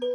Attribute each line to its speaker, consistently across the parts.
Speaker 1: Hoje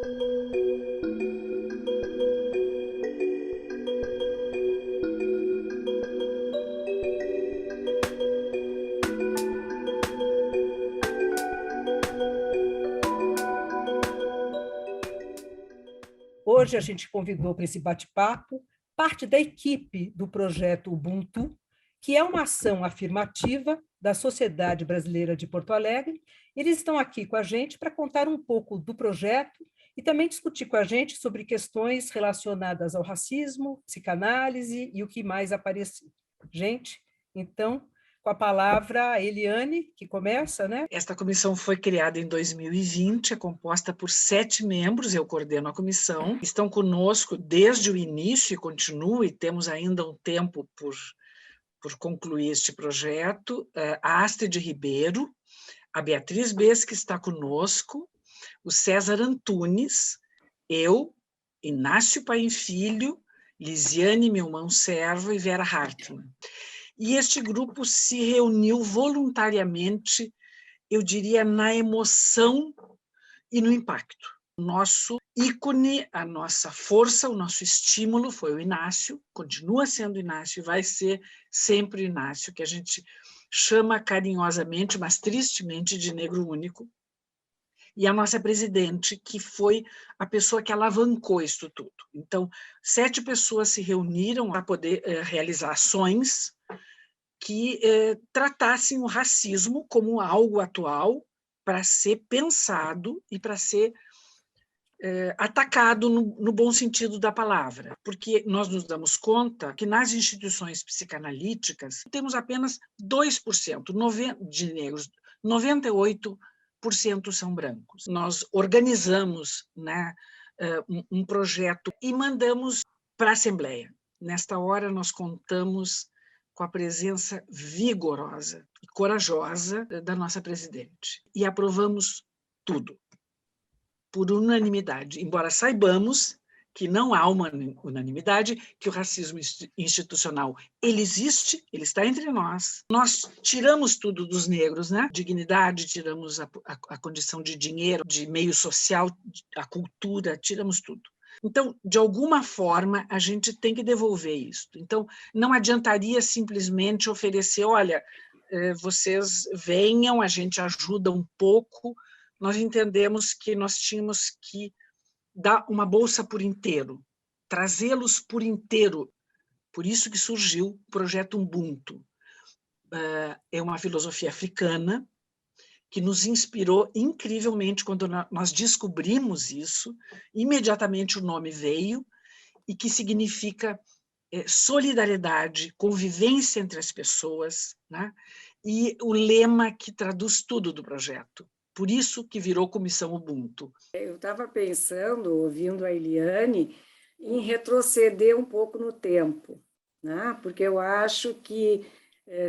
Speaker 1: a gente convidou para esse bate-papo parte da equipe do projeto Ubuntu, que é uma ação afirmativa da Sociedade Brasileira de Porto Alegre. Eles estão aqui com a gente para contar um pouco do projeto e também discutir com a gente sobre questões relacionadas ao racismo, psicanálise e o que mais apareceu. Gente, então, com a palavra a Eliane, que começa, né?
Speaker 2: Esta comissão foi criada em 2020, é composta por 7 membros, eu coordeno a comissão. Estão conosco desde o início e continuam, e temos ainda um tempo por concluir este projeto, a Astrid Ribeiro, a Beatriz Bes, que está conosco, o César Antunes, eu, Inácio Paim Filho, Lisiane Milmão Serva e Vera Hartmann. E este grupo se reuniu voluntariamente, eu diria, na emoção e no impacto. O nosso ícone, a nossa força, o nosso estímulo foi o Inácio, continua sendo o Inácio e vai ser sempre o Inácio, que a gente chama carinhosamente, mas tristemente, de negro único. E a nossa presidente, que foi a pessoa que alavancou isso tudo. Então, 7 pessoas se reuniram para poder realizar ações que tratassem o racismo como algo atual para ser pensado e para ser atacado no bom sentido da palavra, porque nós nos damos conta que nas instituições psicanalíticas temos apenas 2% de negros, 98% são brancos. Nós organizamos, né, um projeto e mandamos para a Assembleia. Nesta hora, nós contamos com a presença vigorosa e corajosa da nossa presidente. E aprovamos tudo, por unanimidade, embora saibamos que não há uma unanimidade, que o racismo institucional ele existe, ele está entre nós. Nós tiramos tudo dos negros, né? Dignidade, tiramos a condição de dinheiro, de meio social, a cultura, tiramos tudo. Então, de alguma forma, a gente tem que devolver isso. Então, não adiantaria simplesmente oferecer, olha, vocês venham, a gente ajuda um pouco. Nós entendemos que nós tínhamos que dar uma bolsa por inteiro, trazê-los por inteiro. Por isso que surgiu o projeto Ubuntu. É uma filosofia africana que nos inspirou incrivelmente quando nós descobrimos isso. Imediatamente o nome veio, e que significa solidariedade, convivência entre as pessoas, né? E o lema que traduz tudo do projeto. Por isso que virou Comissão Ubuntu.
Speaker 3: Eu estava pensando, ouvindo a Eliane, em retroceder um pouco no tempo, né? Porque eu acho que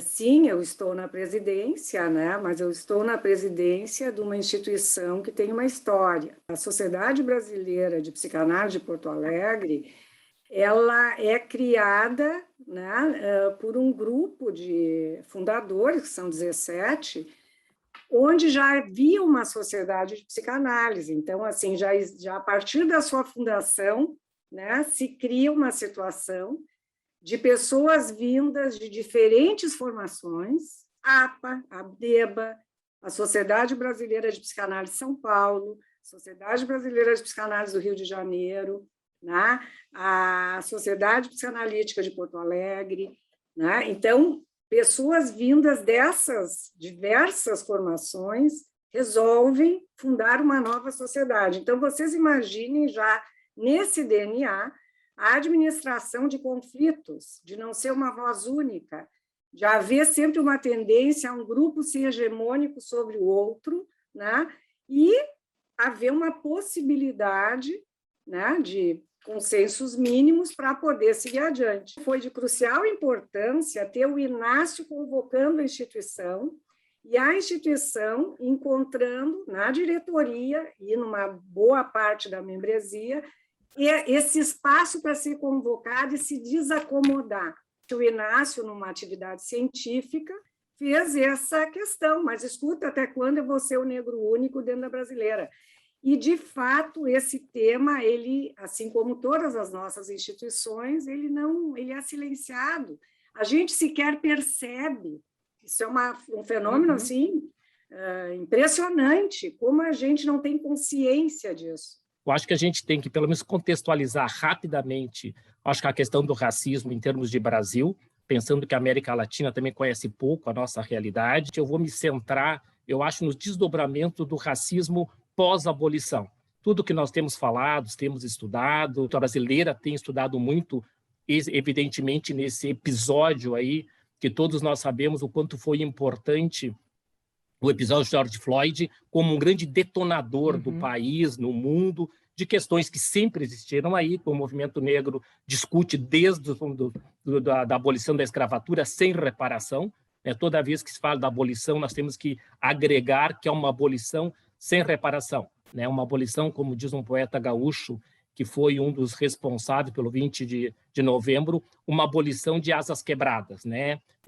Speaker 3: sim, eu estou na presidência, né? Mas eu estou na presidência de uma instituição que tem uma história. A Sociedade Brasileira de Psicanálise de Porto Alegre, ela é criada, né, por um grupo de fundadores, que são 17, onde já havia uma sociedade de psicanálise. Então, assim, já a partir da sua fundação, né, se cria uma situação de pessoas vindas de diferentes formações, a APA, a ABDEBA, a Sociedade Brasileira de Psicanálise de São Paulo, Sociedade Brasileira de Psicanálise do Rio de Janeiro, né? A Sociedade Psicanalítica de Porto Alegre, né? Então, pessoas vindas dessas diversas formações resolvem fundar uma nova sociedade. Então, vocês imaginem já nesse DNA a administração de conflitos, de não ser uma voz única, de haver sempre uma tendência a um grupo ser hegemônico sobre o outro, né? E haver uma possibilidade, né, de consensos mínimos para poder seguir adiante. Foi de crucial importância ter o Inácio convocando a instituição e a instituição encontrando na diretoria e numa boa parte da membresia esse espaço para ser convocado e se desacomodar. O Inácio, numa atividade científica, fez essa questão, mas escuta, até quando eu vou ser o negro único dentro da brasileira? E, de fato, esse tema, ele, assim como todas as nossas instituições, ele é silenciado. A gente sequer percebe. Isso é um fenômeno assim, impressionante, como a gente não tem consciência disso.
Speaker 4: Eu acho que a gente tem que, pelo menos, contextualizar rapidamente, acho que a questão do racismo em termos de Brasil, pensando que a América Latina também conhece pouco a nossa realidade. Eu vou me centrar, eu acho, no desdobramento do racismo pós-abolição. Tudo que nós temos falado, temos estudado, a brasileira tem estudado muito, evidentemente, nesse episódio aí, que todos nós sabemos o quanto foi importante o episódio de George Floyd como um grande detonador do país, no mundo, de questões que sempre existiram aí, que o movimento negro discute desde da abolição da escravatura sem reparação. Toda vez que se fala da abolição, nós temos que agregar que é uma abolição sem reparação. Uma abolição, como diz um poeta gaúcho, que foi um dos responsáveis pelo 20 de novembro, uma abolição de asas quebradas,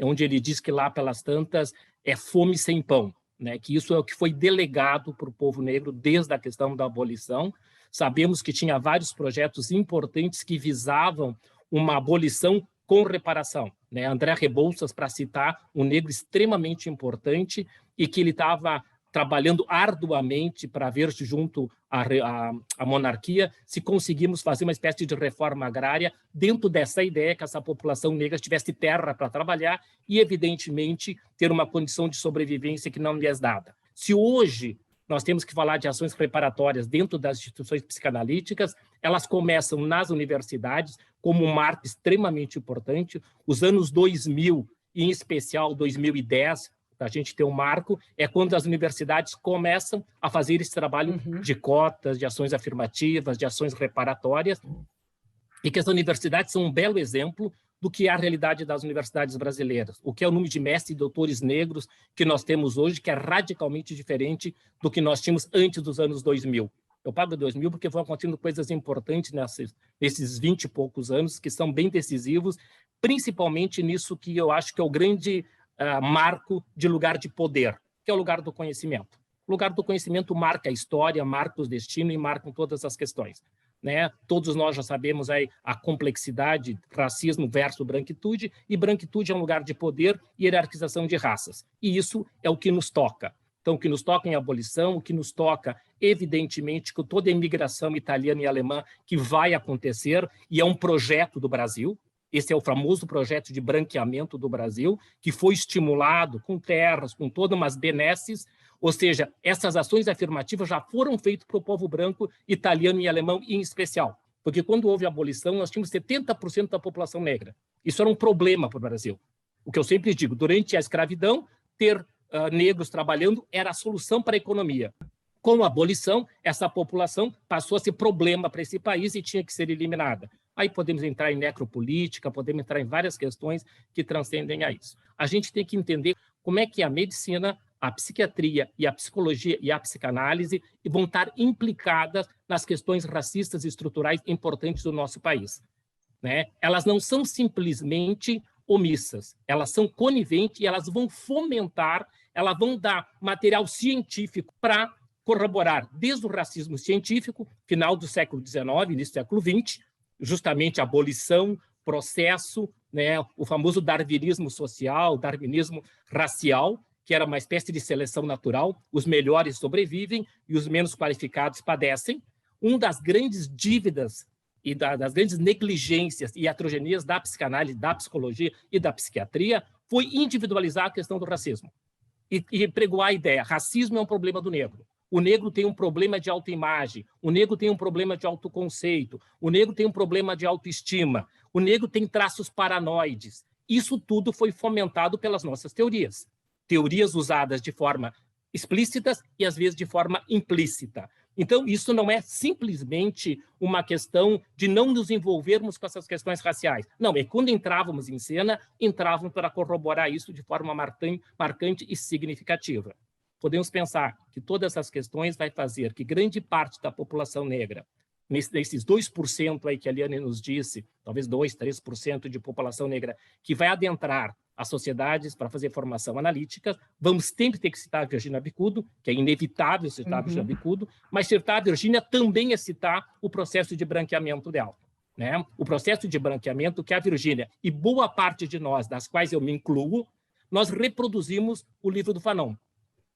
Speaker 4: onde ele diz que lá pelas tantas é fome sem pão, que isso é o que foi delegado para o povo negro desde a questão da abolição. Sabemos que tinha vários projetos importantes que visavam uma abolição com reparação. André Rebouças, para citar, um negro extremamente importante e que ele estava trabalhando arduamente para ver junto à monarquia se conseguimos fazer uma espécie de reforma agrária dentro dessa ideia que essa população negra tivesse terra para trabalhar e, evidentemente, ter uma condição de sobrevivência que não lhe é dada. Se hoje nós temos que falar de ações reparatórias dentro das instituições psicanalíticas, elas começam nas universidades como um marco extremamente importante. Os anos 2000, em especial 2010, a gente ter um marco, é quando as universidades começam a fazer esse trabalho de cotas, de ações afirmativas, de ações reparatórias, e que as universidades são um belo exemplo do que é a realidade das universidades brasileiras, o que é o número de mestres e doutores negros que nós temos hoje, que é radicalmente diferente do que nós tínhamos antes dos anos 2000. Eu pago 2000 porque vão acontecendo coisas importantes nesses 20 e poucos anos, que são bem decisivos, principalmente nisso que eu acho que é o grande marco de lugar de poder, que é o lugar do conhecimento. O lugar do conhecimento marca a história, marca os destinos e marcam todas as questões. Todos nós já sabemos aí a complexidade, racismo versus branquitude, e branquitude é um lugar de poder e hierarquização de raças. E isso é o que nos toca. Então, o que nos toca em abolição, o que nos toca, evidentemente, com toda a imigração italiana e alemã que vai acontecer, e é um projeto do Brasil. Esse é o famoso projeto de branqueamento do Brasil, que foi estimulado com terras, com todas umas benesses, ou seja, essas ações afirmativas já foram feitas para o povo branco, italiano e alemão em especial. Porque quando houve a abolição, nós tínhamos 70% da população negra. Isso era um problema para o Brasil. O que eu sempre digo, durante a escravidão, ter negros trabalhando era a solução para a economia. Com a abolição, essa população passou a ser problema para esse país e tinha que ser eliminada. Aí podemos entrar em necropolítica, podemos entrar em várias questões que transcendem a isso. A gente tem que entender como é que a medicina, a psiquiatria e a psicologia e a psicanálise vão estar implicadas nas questões racistas e estruturais importantes do nosso país. Elas não são simplesmente omissas, elas são coniventes e elas vão fomentar, elas vão dar material científico para corroborar desde o racismo científico, final do século XIX, início do século XX, justamente a abolição, processo, o famoso darwinismo social, darwinismo racial, que era uma espécie de seleção natural, os melhores sobrevivem e os menos qualificados padecem. Uma das grandes dívidas e das grandes negligências e atrogenias da psicanálise, da psicologia e da psiquiatria foi individualizar a questão do racismo e pregoar a ideia: racismo é um problema do negro. O negro tem um problema de autoimagem, o negro tem um problema de autoconceito, o negro tem um problema de autoestima, o negro tem traços paranoides. Isso tudo foi fomentado pelas nossas teorias. Teorias usadas de forma explícita e, às vezes, de forma implícita. Então, isso não é simplesmente uma questão de não nos envolvermos com essas questões raciais. Não, é quando entrávamos em cena, entrávamos para corroborar isso de forma marcante e significativa. Podemos pensar que todas essas questões vai fazer que grande parte da população negra, nesses 2% aí que a Eliane nos disse, talvez 2%, 3% de população negra, que vai adentrar as sociedades para fazer formação analítica, vamos sempre ter que citar a Virginia Bicudo, que é inevitável citar a Virginia Bicudo, mas citar a Virginia também é citar o processo de branqueamento dela. Né? O processo de branqueamento que a Virginia e boa parte de nós, das quais eu me incluo, nós reproduzimos o livro do Fanon,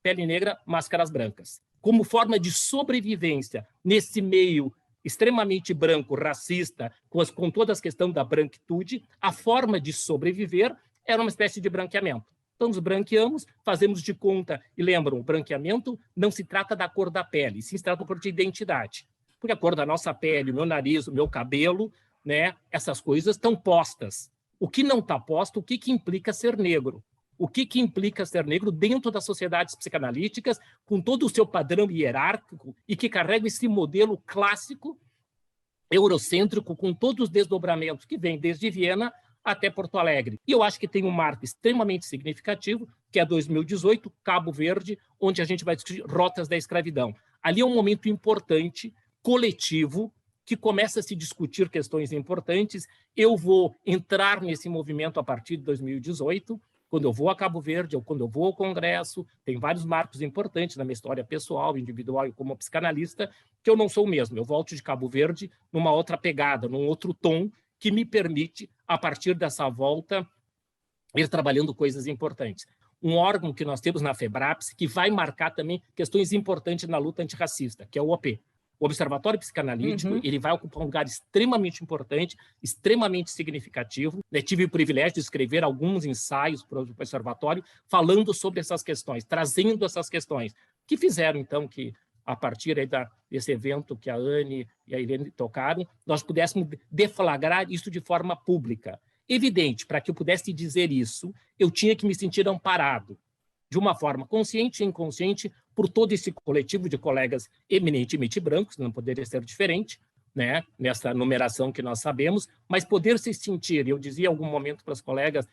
Speaker 4: Pele Negra, Máscaras Brancas, como forma de sobrevivência nesse meio extremamente branco, racista, com toda a questão da branquitude. A forma de sobreviver era uma espécie de branqueamento. Então, nos branqueamos, fazemos de conta, e lembram, o branqueamento não se trata da cor da pele, sim se trata da cor de identidade. Porque a cor da nossa pele, o meu nariz, o meu cabelo, né, essas coisas estão postas. O que não está posto, o que implica ser negro? O que implica ser negro dentro das sociedades psicanalíticas, com todo o seu padrão hierárquico e que carrega esse modelo clássico, eurocêntrico, com todos os desdobramentos que vêm desde Viena até Porto Alegre. E eu acho que tem um marco extremamente significativo, que é 2018, Cabo Verde, onde a gente vai discutir rotas da escravidão. Ali é um momento importante, coletivo, que começa a se discutir questões importantes. Eu vou entrar nesse movimento a partir de 2018, quando eu vou a Cabo Verde, ou quando eu vou ao Congresso. Tem vários marcos importantes na minha história pessoal, individual e como psicanalista, que eu não sou o mesmo. Eu volto de Cabo Verde numa outra pegada, num outro tom, que me permite, a partir dessa volta, ir trabalhando coisas importantes. Um órgão que nós temos na FEBRAPS, que vai marcar também questões importantes na luta antirracista, que é o OP. O Observatório Psicanalítico, ele vai ocupar um lugar extremamente importante, extremamente significativo. Eu tive o privilégio de escrever alguns ensaios para o Observatório falando sobre essas questões, trazendo essas questões, que fizeram, então, que, a partir aí desse evento que a Anne e a Irene tocaram, nós pudéssemos deflagrar isso de forma pública. Evidente, para que eu pudesse dizer isso, eu tinha que me sentir amparado, de uma forma consciente e inconsciente, por todo esse coletivo de colegas eminentemente brancos, não poderia ser diferente, né, nessa numeração que nós sabemos, mas poder se sentir, eu dizia em algum momento para os colegas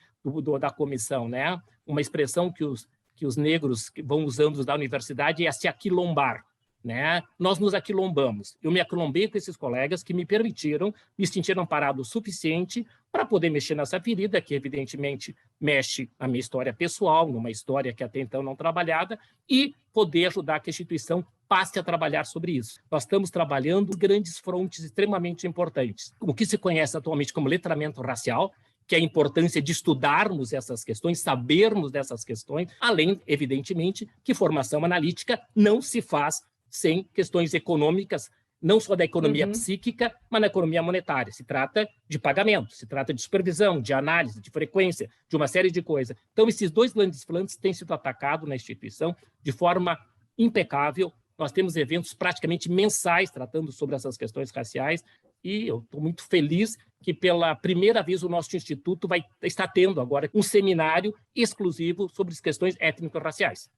Speaker 4: da comissão, né, uma expressão que os negros vão usando da universidade é se aquilombar. Né? Nós nos aquilombamos. Eu me aquilombei com esses colegas que me permitiram, me sentir amparado o suficiente para poder mexer nessa ferida, que evidentemente mexe na minha história pessoal, numa história que até então não trabalhada, e poder ajudar que a instituição passe a trabalhar sobre isso. Nós estamos trabalhando grandes frontes extremamente importantes. O que se conhece atualmente como letramento racial, que é a importância de estudarmos essas questões, sabermos dessas questões, além, evidentemente, que formação analítica não se faz sem questões econômicas, não só da economia psíquica, mas na economia monetária. Se trata de pagamento, se trata de supervisão, de análise, de frequência, de uma série de coisas. Então, esses dois grandes flancos têm sido atacados na instituição de forma impecável. Nós temos eventos praticamente mensais tratando sobre essas questões raciais e eu estou muito feliz que, pela primeira vez, o nosso instituto vai estar tendo agora um seminário exclusivo sobre as questões étnico-raciais.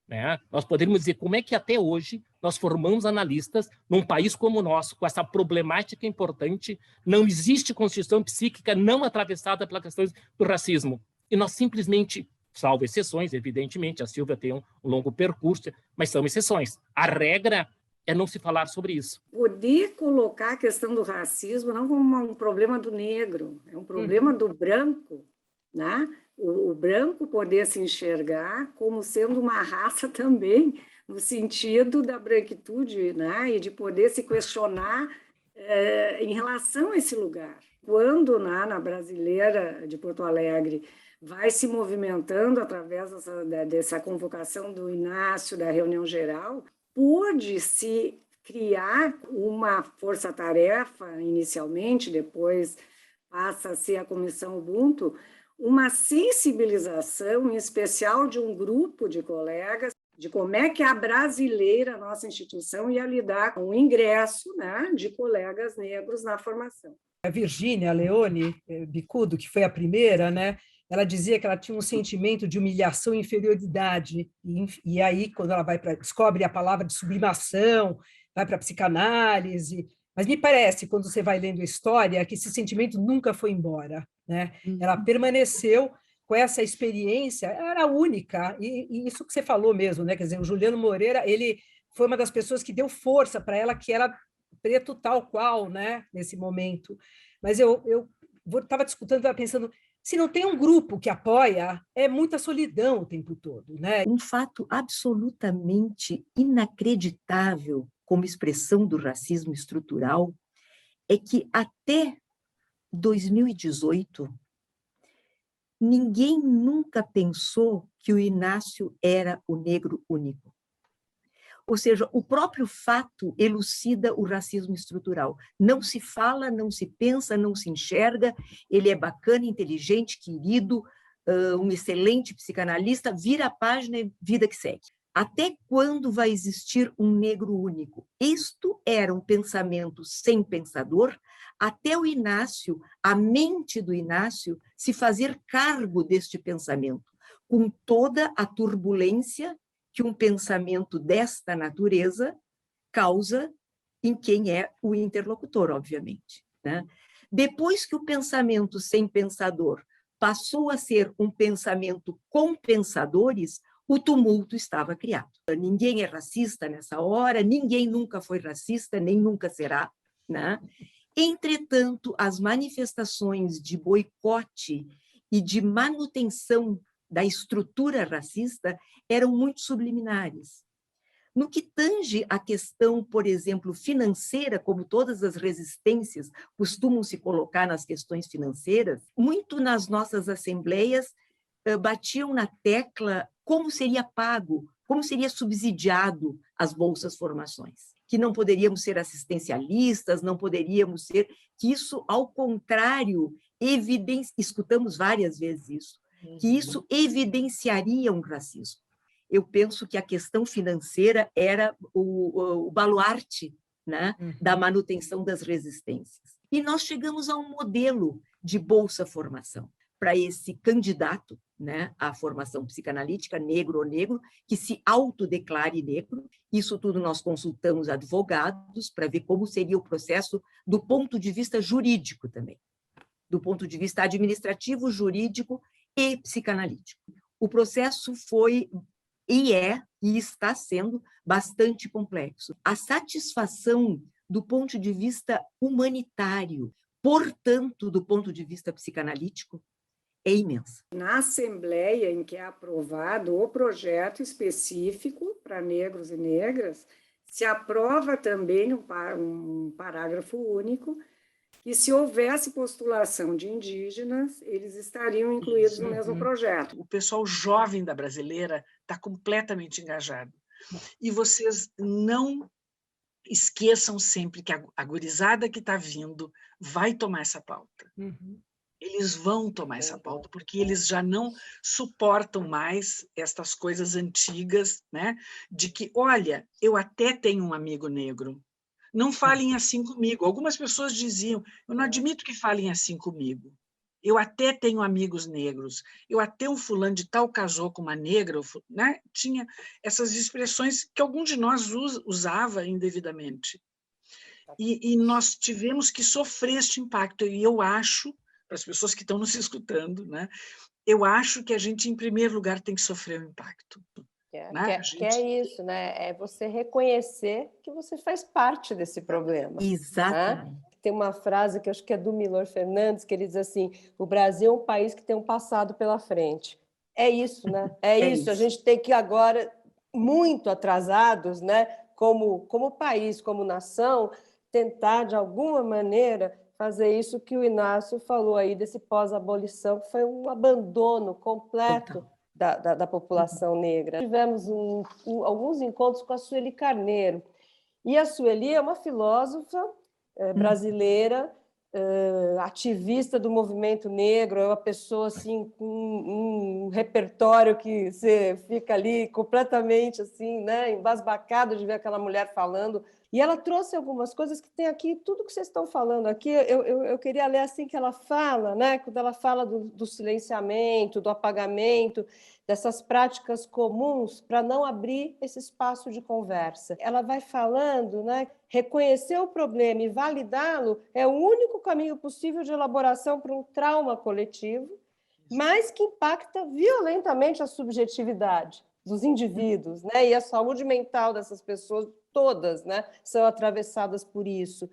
Speaker 4: Né? Nós poderíamos dizer como é que até hoje nós formamos analistas num país como o nosso, com essa problemática importante, não existe constituição psíquica não atravessada pelas questões do racismo. E nós simplesmente, salvo exceções, evidentemente, a Silvia tem um longo percurso, mas são exceções. A regra é não se falar sobre isso.
Speaker 3: Poder colocar a questão do racismo não como um problema do negro, é um problema do branco, né? O branco poder se enxergar como sendo uma raça também, no sentido da branquitude, né? E de poder se questionar em relação a esse lugar. Quando, na Brasileira de Porto Alegre, vai se movimentando através dessa convocação do Inácio, da reunião geral, pôde-se criar uma força-tarefa inicialmente, depois passa a ser a Comissão Ubuntu, uma sensibilização, em especial de um grupo de colegas, de como é que a brasileira, a nossa instituição, ia lidar com o ingresso, né, de colegas negros na formação.
Speaker 1: A Virginia Leone Bicudo, que foi a primeira, né, ela dizia que ela tinha um sentimento de humilhação e inferioridade, e aí, quando ela descobre a palavra de sublimação, vai para a psicanálise. Mas me parece, quando você vai lendo a história, que esse sentimento nunca foi embora, né? Ela permaneceu com essa experiência, era única, e isso que você falou mesmo, né? Quer dizer, o Juliano Moreira, ele foi uma das pessoas que deu força para ela, que era preto tal qual, né? Nesse momento. Mas eu estava discutindo, estava pensando, Se não tem um grupo que apoia, é muita solidão o tempo todo, né?
Speaker 5: Um fato absolutamente inacreditável como expressão do racismo estrutural é que até 2018 ninguém nunca pensou que o Inácio era o negro único. Ou seja, o próprio fato elucida o racismo estrutural. Não se fala, não se pensa, não se enxerga, ele é bacana, inteligente, querido, um excelente psicanalista, vira a página e vida que segue. Até quando vai existir um negro único? Isto era um pensamento sem pensador, até o Inácio, a mente do Inácio, se fazer cargo deste pensamento, com toda a turbulência que um pensamento desta natureza causa em quem é o interlocutor, obviamente, né? Depois que o pensamento sem pensador passou a ser um pensamento com pensadores, o tumulto estava criado. Ninguém é racista nessa hora, ninguém nunca foi racista, nem nunca será, né? Entretanto, as manifestações de boicote e de manutenção da estrutura racista eram muito subliminares. No que tange a questão, por exemplo, financeira, como todas as resistências costumam se colocar nas questões financeiras, muito nas nossas assembleias batiam na tecla como seria pago, como seria subsidiado as bolsas formações, que não poderíamos ser assistencialistas, não poderíamos ser, que isso, ao contrário, escutamos várias vezes isso, que isso evidenciaria um racismo. Eu penso que a questão financeira era o baluarte, né, da manutenção das resistências. E nós chegamos a um modelo de bolsa-formação para esse candidato, né, à formação psicanalítica, negro ou negro, que se autodeclare negro. Isso tudo nós consultamos advogados para ver como seria o processo do ponto de vista jurídico também, do ponto de vista administrativo, jurídico e psicanalítico. O processo foi e está sendo bastante complexo. A satisfação do ponto de vista humanitário, portanto, do ponto de vista psicanalítico, é imensa.
Speaker 3: Na Assembleia em que é aprovado o projeto específico para negros e negras, se aprova também um parágrafo único que, se houvesse postulação de indígenas, eles estariam incluídos no mesmo projeto.
Speaker 2: O pessoal jovem da brasileira está completamente engajado. E vocês não esqueçam sempre que a gurizada que está vindo vai tomar essa pauta. Eles vão tomar essa pauta, porque eles já não suportam mais estas coisas antigas, né? De que, olha, eu até tenho um amigo negro, não falem assim comigo. Algumas pessoas diziam, eu não admito que falem assim comigo. Eu até tenho amigos negros, eu até um fulano de tal casou com uma negra, né? Tinha essas expressões que algum de nós usava indevidamente. E nós tivemos que sofrer este impacto. E eu acho, para as pessoas que estão nos escutando, né? Eu acho que a gente, em primeiro lugar, tem que sofrer o impacto.
Speaker 6: Que é isso, né? É você reconhecer que você faz parte desse problema.
Speaker 5: Exatamente.
Speaker 6: Né? Tem uma frase que eu acho que é do Milor Fernandes, que ele diz assim, o Brasil é um país que tem um passado pela frente. É isso, né? É isso. A gente tem que agora, muito atrasados, né? Como país, como nação, tentar, de alguma maneira, fazer isso que o Inácio falou aí, desse pós-abolição, que foi um abandono completo da população negra. Tivemos alguns encontros com a Sueli Carneiro. E a Sueli é uma filósofa brasileira, ativista do movimento negro, é uma pessoa assim, com um repertório que você fica ali completamente assim, né, embasbacado de ver aquela mulher falando. E ela trouxe algumas coisas que tem aqui, tudo que vocês estão falando aqui, eu queria ler assim que ela fala, né? Quando ela fala do silenciamento, do apagamento, dessas práticas comuns para não abrir esse espaço de conversa. Ela vai falando, né? Reconhecer o problema e validá-lo é o único caminho possível de elaboração para um trauma coletivo, mas que impacta violentamente a subjetividade dos indivíduos, né? E a saúde mental dessas pessoas todas, né, são atravessadas por isso.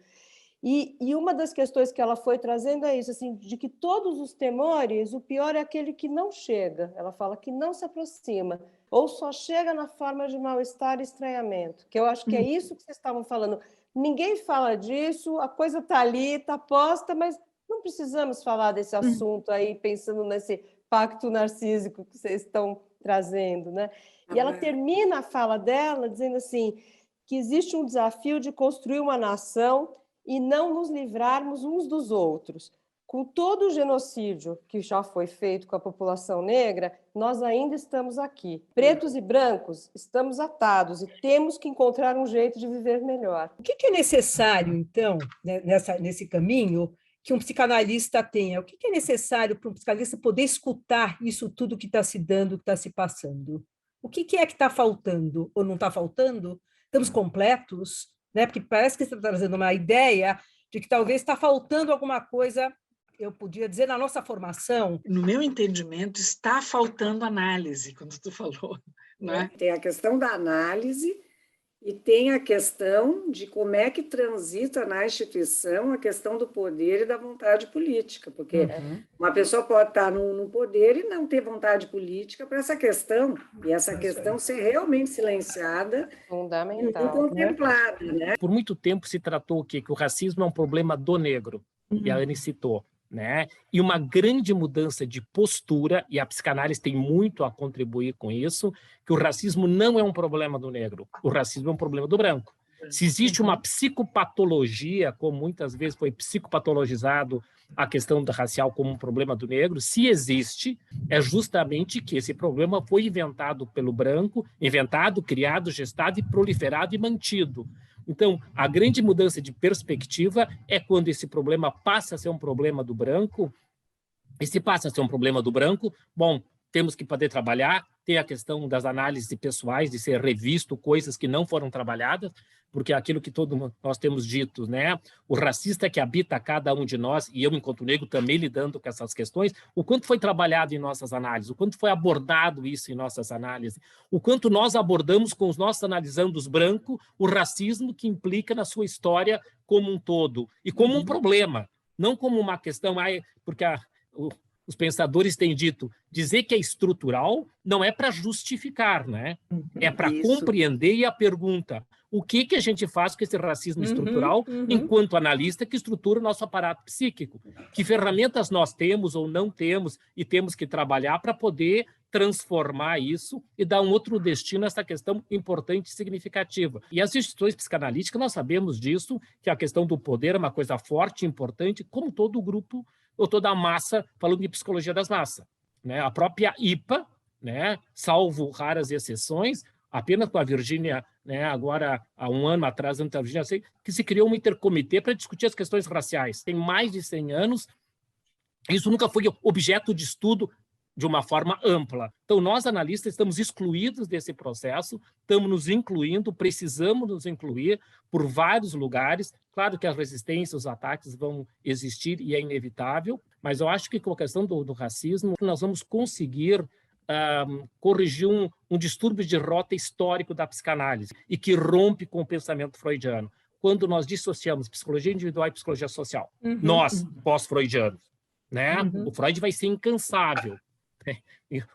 Speaker 6: E uma das questões que ela foi trazendo é isso, assim, de que todos os temores, o pior é aquele que não chega. Ela fala que não se aproxima, ou só chega na forma de mal-estar e estranhamento, que eu acho que é isso que vocês estavam falando. Ninguém fala disso, a coisa está ali, está posta, mas não precisamos falar desse assunto aí, pensando nesse pacto narcísico que vocês estão trazendo, né? E ela termina a fala dela dizendo assim, que existe um desafio de construir uma nação e não nos livrarmos uns dos outros. Com todo o genocídio que já foi feito com a população negra, nós ainda estamos aqui. Pretos e brancos, estamos atados e temos que encontrar um jeito de viver melhor.
Speaker 1: O que é necessário, então, né, nesse caminho, que um psicanalista tenha? O que é necessário para um psicanalista poder escutar isso tudo que está se dando, que está se passando? O que é que está faltando ou não está faltando? Estamos completos? Né? Porque parece que você está trazendo uma ideia de que talvez está faltando alguma coisa, eu podia dizer, na nossa formação.
Speaker 2: No meu entendimento, está faltando análise, quando tu falou. Não é?
Speaker 3: Tem a questão da análise e tem a questão de como é que transita na instituição a questão do poder e da vontade política, porque uma pessoa pode estar no poder e não ter vontade política para essa questão, e essa questão ser realmente silenciada
Speaker 6: fundamental,
Speaker 3: e não contemplada. Né?
Speaker 4: Por muito tempo se tratou que o racismo é um problema do negro, e a Anne citou. Né? E uma grande mudança de postura, e a psicanálise tem muito a contribuir com isso, que o racismo não é um problema do negro, o racismo é um problema do branco. Se existe uma psicopatologia, como muitas vezes foi psicopatologizado a questão do racial como um problema do negro, se existe, é justamente que esse problema foi inventado pelo branco, inventado, criado, gestado e proliferado e mantido. Então, a grande mudança de perspectiva é quando esse problema passa a ser um problema do branco, e se passa a ser um problema do branco, bom, temos que poder trabalhar, tem a questão das análises pessoais, de ser revisto coisas que não foram trabalhadas, porque aquilo que todos nós temos dito, né? O racista que habita cada um de nós, e eu, enquanto negro, também lidando com essas questões, o quanto foi trabalhado em nossas análises, o quanto foi abordado isso em nossas análises, o quanto nós abordamos com os nossos analisandos brancos o racismo que implica na sua história como um todo, e como um problema, não como uma questão, porque os pensadores têm dito, dizer que é estrutural não é para justificar, né? É para compreender. E a pergunta, o que a gente faz com esse racismo estrutural enquanto analista que estrutura o nosso aparato psíquico? Que ferramentas nós temos ou não temos e temos que trabalhar para poder transformar isso e dar um outro destino a essa questão importante e significativa. E as instituições psicanalíticas, nós sabemos disso, que a questão do poder é uma coisa forte e importante, como todo o grupo ou toda a massa, falando de psicologia das massas. Né? A própria IPA, né? Salvo raras exceções, apenas com a Virgínia, né? Agora, há um ano atrás, antes da Virgínia, que se criou um intercomitê para discutir as questões raciais. Tem mais de 100 anos, isso nunca foi objeto de estudo de uma forma ampla. Então, nós, analistas, estamos excluídos desse processo, estamos nos incluindo, precisamos nos incluir por vários lugares. Claro que as resistências, os ataques vão existir e é inevitável, mas eu acho que com a questão do racismo, nós vamos conseguir corrigir um distúrbio de rota histórico da psicanálise e que rompe com o pensamento freudiano. Quando nós dissociamos psicologia individual e psicologia social, nós, pós-freudianos, né? O Freud vai ser incansável.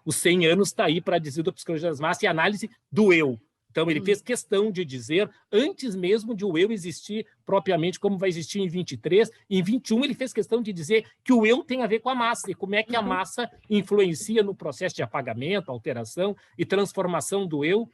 Speaker 4: Os 100 anos está aí para dizer da psicologia das massas e análise do eu. Então, ele fez questão de dizer, antes mesmo de o eu existir propriamente, como vai existir em 23, em 21 ele fez questão de dizer que o eu tem a ver com a massa, e como é que a massa influencia no processo de apagamento, alteração e transformação do eu.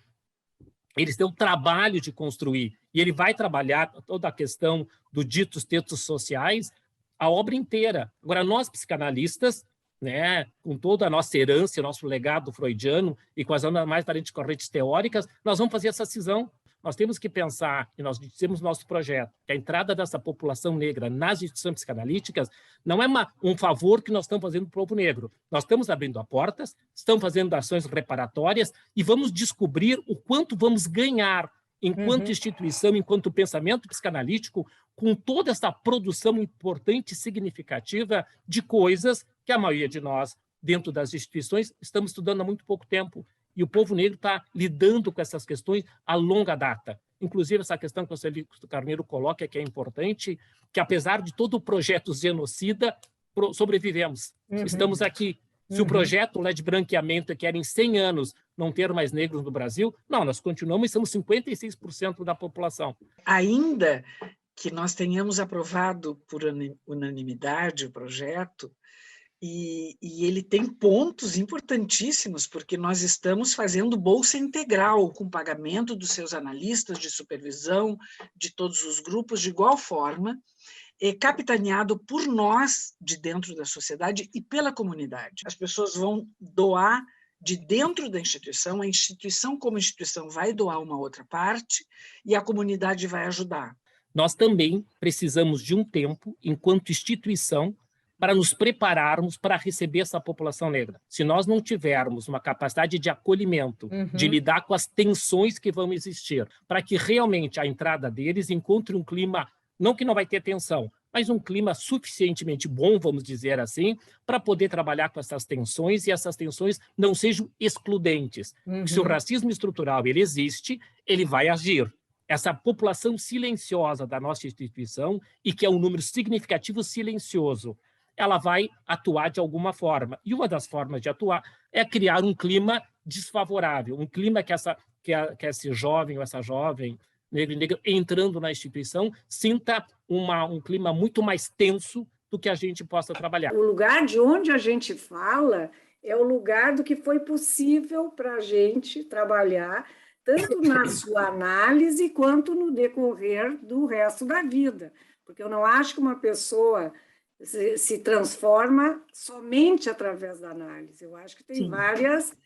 Speaker 4: Eles têm um trabalho de construir, e ele vai trabalhar toda a questão dos ditos textos sociais, a obra inteira. Agora, nós, psicanalistas, né, com toda a nossa herança, nosso legado freudiano e com as mais variantes correntes teóricas, nós vamos fazer essa cisão. Nós temos que pensar, e nós dizemos no nosso projeto, que a entrada dessa população negra nas instituições psicanalíticas não é um favor que nós estamos fazendo para o povo negro. Nós estamos abrindo as portas, estamos fazendo ações reparatórias e vamos descobrir o quanto vamos ganhar enquanto instituição, enquanto pensamento psicanalítico, com toda essa produção importante e significativa de coisas que a maioria de nós, dentro das instituições, estamos estudando há muito pouco tempo. E o povo negro está lidando com essas questões a longa data. inclusive essa questão que o Celito Carneiro coloca, que é importante, que apesar de todo o projeto genocida, sobrevivemos. Estamos aqui. Se o projeto de branqueamento, que era em 100 anos, não ter mais negros no Brasil, não, nós continuamos e somos 56% da população.
Speaker 2: Ainda que nós tenhamos aprovado por unanimidade o projeto, e ele tem pontos importantíssimos, porque nós estamos fazendo bolsa integral, com pagamento dos seus analistas de supervisão, de todos os grupos, de igual forma, capitaneado por nós, de dentro da sociedade e pela comunidade. As pessoas vão doar de dentro da instituição, a instituição como instituição vai doar uma outra parte, e a comunidade vai ajudar.
Speaker 4: Nós também precisamos de um tempo, enquanto instituição, para nos prepararmos para receber essa população negra. Se nós não tivermos uma capacidade de acolhimento, de lidar com as tensões que vão existir, para que realmente a entrada deles encontre um clima, não que não vai ter tensão, mas um clima suficientemente bom, vamos dizer assim, para poder trabalhar com essas tensões e essas tensões não sejam excludentes. Se o racismo estrutural ele existe, ele vai agir. Essa população silenciosa da nossa instituição, e que é um número significativo silencioso, ela vai atuar de alguma forma. E uma das formas de atuar é criar um clima desfavorável, um clima que esse jovem ou essa jovem, negro e negra, entrando na instituição, sinta um clima muito mais tenso do que a gente possa trabalhar.
Speaker 3: O lugar de onde a gente fala é o lugar do que foi possível para a gente trabalhar, tanto na sua análise quanto no decorrer do resto da vida. Porque eu não acho que uma pessoa se transforma somente através da análise. Eu acho que tem várias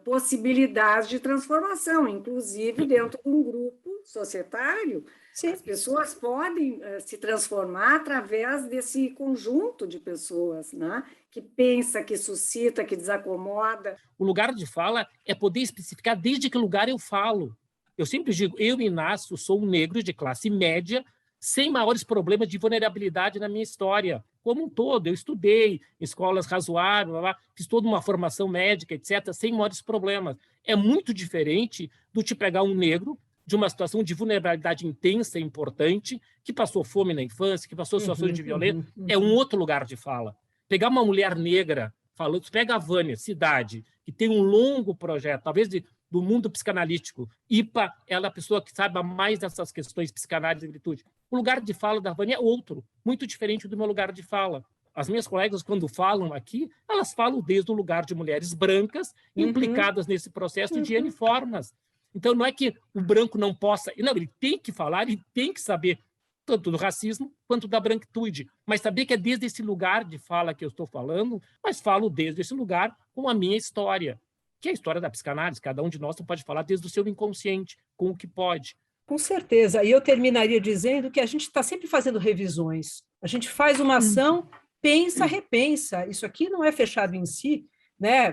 Speaker 3: possibilidades de transformação, inclusive dentro de um grupo societário. As pessoas podem se transformar através desse conjunto de pessoas, né? Que pensa, que suscita, que desacomoda.
Speaker 4: O lugar de fala é poder especificar desde que lugar eu falo. Eu sempre digo, eu, Inácio, sou um negro de classe média, sem maiores problemas de vulnerabilidade na minha história. Como um todo, eu estudei em escolas razoáveis, fiz toda uma formação médica, etc., sem maiores problemas. É muito diferente do te pegar um negro de uma situação de vulnerabilidade intensa e importante, que passou fome na infância, que passou situações de violência, é um outro lugar de fala. Pegar uma mulher negra, falando, pega a Vânia, cidade, que tem um longo projeto, talvez do mundo psicanalítico. IPA, ela é a pessoa que sabe mais dessas questões psicanálise e negritude. O lugar de fala da Vânia é outro, muito diferente do meu lugar de fala. As minhas colegas, quando falam aqui, elas falam desde o lugar de mulheres brancas implicadas nesse processo de N formas. Então, não é que o branco não possa... Não, ele tem que falar, ele tem que saber tanto do racismo quanto da branquitude, mas saber que é desde esse lugar de fala que eu estou falando, mas falo desde esse lugar com a minha história, que é a história da psicanálise. Cada um de nós pode falar desde o seu inconsciente, com o que pode.
Speaker 1: Com certeza. E eu terminaria dizendo que a gente está sempre fazendo revisões. A gente faz uma ação, pensa, repensa. Isso aqui não é fechado em si, né?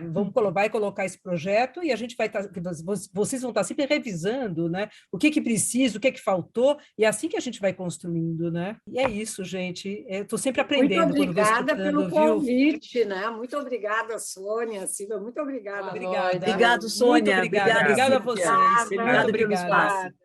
Speaker 1: Vai colocar esse projeto e a gente vai estar, vocês vão estar sempre revisando, né? O que precisa, o que faltou, e é assim que a gente vai construindo, né? E é isso, gente. Estou sempre aprendendo.
Speaker 3: Muito obrigada pelo convite, né? Muito obrigada, Sônia, Silvia, muito obrigada.
Speaker 1: Obrigada.
Speaker 5: Obrigado, Sônia.
Speaker 1: Obrigada a vocês.
Speaker 5: Obrigada pelo espaço.